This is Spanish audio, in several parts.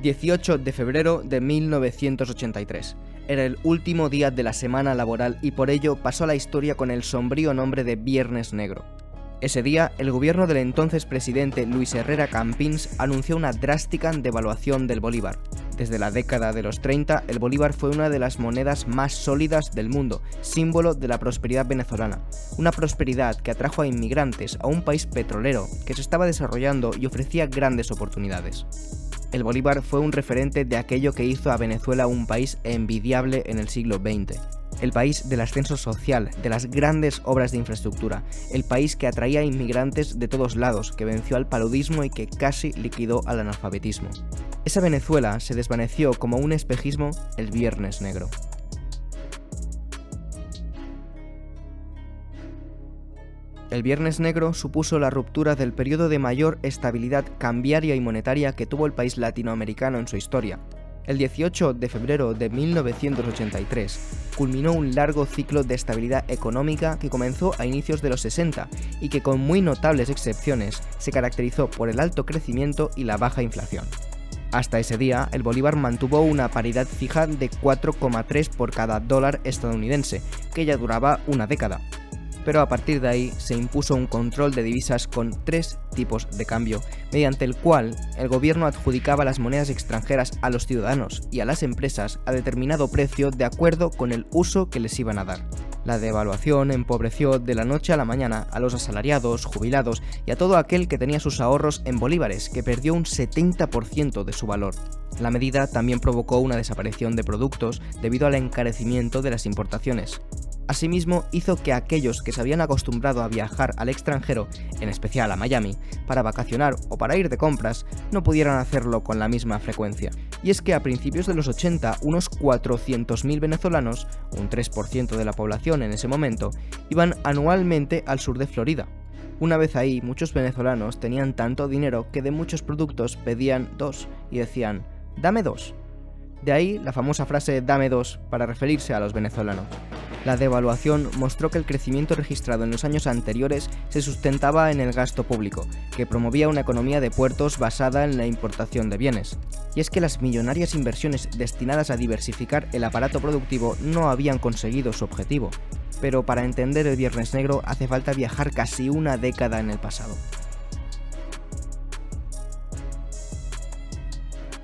18 de febrero de 1983. Era el último día de la semana laboral y por ello pasó a la historia con el sombrío nombre de Viernes Negro. Ese día, el gobierno del entonces presidente Luis Herrera Campins anunció una drástica devaluación del bolívar. Desde la década de los 30, el bolívar fue una de las monedas más sólidas del mundo, símbolo de la prosperidad venezolana. Una prosperidad que atrajo a inmigrantes a un país petrolero que se estaba desarrollando y ofrecía grandes oportunidades. El bolívar fue un referente de aquello que hizo a Venezuela un país envidiable en el siglo XX. El país del ascenso social, de las grandes obras de infraestructura, el país que atraía a inmigrantes de todos lados, que venció al paludismo y que casi liquidó al analfabetismo. Esa Venezuela se desvaneció como un espejismo el Viernes Negro. El Viernes Negro supuso la ruptura del periodo de mayor estabilidad cambiaria y monetaria que tuvo el país latinoamericano en su historia. El 18 de febrero de 1983 culminó un largo ciclo de estabilidad económica que comenzó a inicios de los 60 y que con muy notables excepciones se caracterizó por el alto crecimiento y la baja inflación. Hasta ese día, el bolívar mantuvo una paridad fija de 4,3 por cada dólar estadounidense, que ya duraba una década. Pero a partir de ahí se impuso un control de divisas con 3 tipos de cambio, mediante el cual el gobierno adjudicaba las monedas extranjeras a los ciudadanos y a las empresas a determinado precio de acuerdo con el uso que les iban a dar. La devaluación empobreció de la noche a la mañana a los asalariados, jubilados y a todo aquel que tenía sus ahorros en bolívares, que perdió un 70% de su valor. La medida también provocó una desaparición de productos debido al encarecimiento de las importaciones. Asimismo, hizo que aquellos que se habían acostumbrado a viajar al extranjero, en especial a Miami, para vacacionar o para ir de compras, no pudieran hacerlo con la misma frecuencia. Y es que a principios de los 80, unos 400.000 venezolanos, un 3% de la población en ese momento, iban anualmente al sur de Florida. Una vez ahí, muchos venezolanos tenían tanto dinero que de muchos productos pedían 2 y decían, «dame 2». De ahí la famosa frase «dame 2» para referirse a los venezolanos. La devaluación mostró que el crecimiento registrado en los años anteriores se sustentaba en el gasto público, que promovía una economía de puertos basada en la importación de bienes. Y es que las millonarias inversiones destinadas a diversificar el aparato productivo no habían conseguido su objetivo. Pero para entender el Viernes Negro hace falta viajar casi una década en el pasado.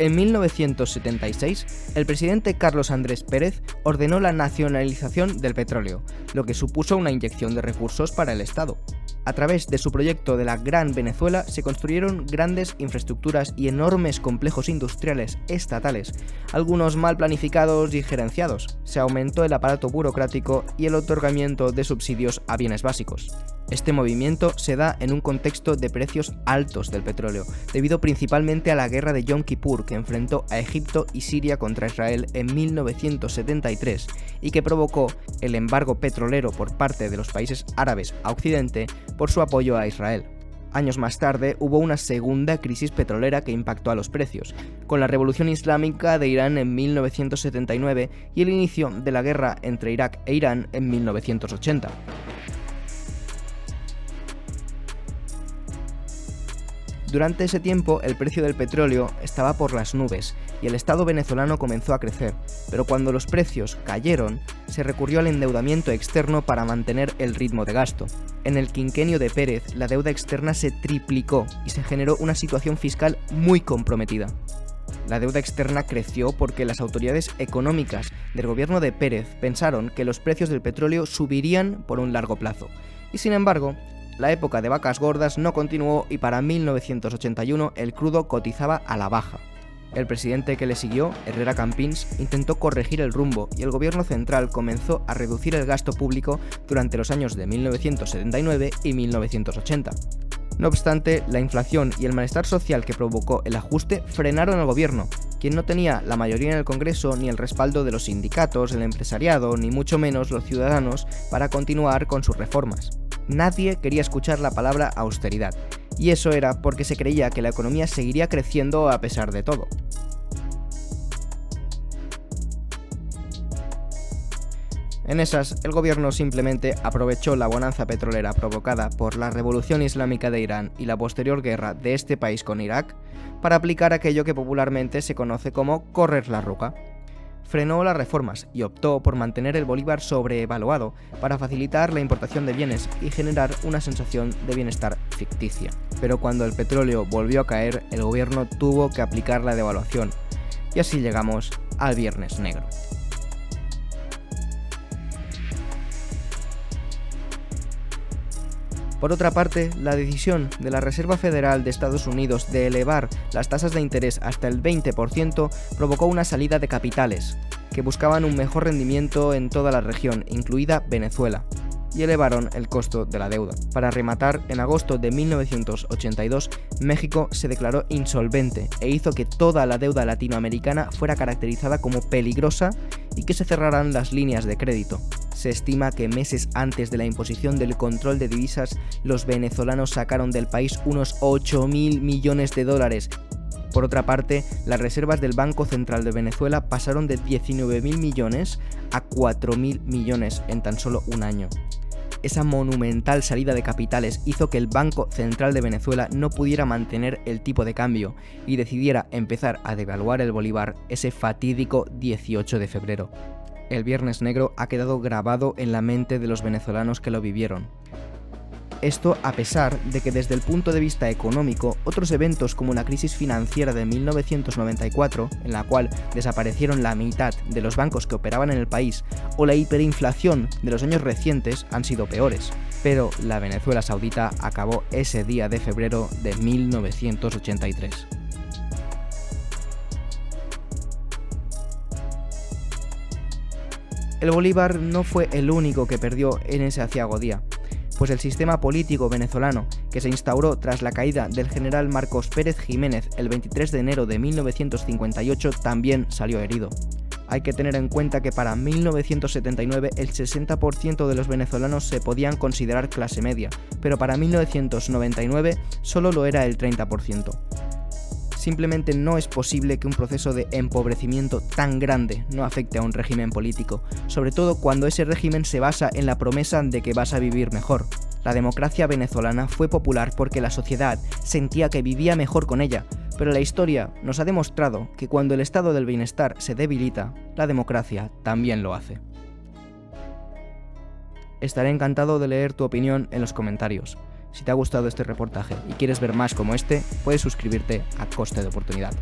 En 1976, el presidente Carlos Andrés Pérez ordenó la nacionalización del petróleo, lo que supuso una inyección de recursos para el Estado. A través de su proyecto de la Gran Venezuela se construyeron grandes infraestructuras y enormes complejos industriales estatales, algunos mal planificados y gerenciados. Se aumentó el aparato burocrático y el otorgamiento de subsidios a bienes básicos. Este movimiento se da en un contexto de precios altos del petróleo, debido principalmente a la guerra de Yom Kippur que enfrentó a Egipto y Siria contra Israel en 1973 y que provocó el embargo petrolero por parte de los países árabes a Occidente por su apoyo a Israel. Años más tarde hubo una segunda crisis petrolera que impactó a los precios, con la revolución islámica de Irán en 1979 y el inicio de la guerra entre Irak e Irán en 1980. Durante ese tiempo, el precio del petróleo estaba por las nubes y el Estado venezolano comenzó a crecer, pero cuando los precios cayeron, se recurrió al endeudamiento externo para mantener el ritmo de gasto. En el quinquenio de Pérez, la deuda externa se triplicó y se generó una situación fiscal muy comprometida. La deuda externa creció porque las autoridades económicas del gobierno de Pérez pensaron que los precios del petróleo subirían por un largo plazo, y sin embargo, la época de vacas gordas no continuó y para 1981 el crudo cotizaba a la baja. El presidente que le siguió, Herrera Campins, intentó corregir el rumbo y el gobierno central comenzó a reducir el gasto público durante los años de 1979 y 1980. No obstante, la inflación y el malestar social que provocó el ajuste frenaron al gobierno, quien no tenía la mayoría en el Congreso ni el respaldo de los sindicatos, el empresariado, ni mucho menos los ciudadanos para continuar con sus reformas. Nadie quería escuchar la palabra austeridad, y eso era porque se creía que la economía seguiría creciendo a pesar de todo. En esas, el gobierno simplemente aprovechó la bonanza petrolera provocada por la revolución islámica de Irán y la posterior guerra de este país con Irak para aplicar aquello que popularmente se conoce como correr la roca. Frenó las reformas y optó por mantener el bolívar sobrevaluado para facilitar la importación de bienes y generar una sensación de bienestar ficticia. Pero cuando el petróleo volvió a caer, el gobierno tuvo que aplicar la devaluación. Y así llegamos al Viernes Negro. Por otra parte, la decisión de la Reserva Federal de Estados Unidos de elevar las tasas de interés hasta el 20% provocó una salida de capitales, que buscaban un mejor rendimiento en toda la región, incluida Venezuela, y elevaron el costo de la deuda. Para rematar, en agosto de 1982, México se declaró insolvente e hizo que toda la deuda latinoamericana fuera caracterizada como peligrosa y que se cerraran las líneas de crédito. Se estima que meses antes de la imposición del control de divisas, los venezolanos sacaron del país unos 8.000 millones de dólares. Por otra parte, las reservas del Banco Central de Venezuela pasaron de 19.000 millones a 4.000 millones en tan solo un año. Esa monumental salida de capitales hizo que el Banco Central de Venezuela no pudiera mantener el tipo de cambio y decidiera empezar a devaluar el bolívar ese fatídico 18 de febrero. El Viernes Negro ha quedado grabado en la mente de los venezolanos que lo vivieron. Esto a pesar de que desde el punto de vista económico, otros eventos como la crisis financiera de 1994, en la cual desaparecieron la mitad de los bancos que operaban en el país, o la hiperinflación de los años recientes han sido peores. Pero la Venezuela saudita acabó ese día de febrero de 1983. El bolívar no fue el único que perdió en ese aciago día, pues el sistema político venezolano, que se instauró tras la caída del general Marcos Pérez Jiménez el 23 de enero de 1958, también salió herido. Hay que tener en cuenta que para 1979 el 60% de los venezolanos se podían considerar clase media, pero para 1999 solo lo era el 30%. Simplemente no es posible que un proceso de empobrecimiento tan grande no afecte a un régimen político, sobre todo cuando ese régimen se basa en la promesa de que vas a vivir mejor. La democracia venezolana fue popular porque la sociedad sentía que vivía mejor con ella, pero la historia nos ha demostrado que cuando el estado del bienestar se debilita, la democracia también lo hace. Estaré encantado de leer tu opinión en los comentarios. Si te ha gustado este reportaje y quieres ver más como este, puedes suscribirte a Coste de Oportunidad.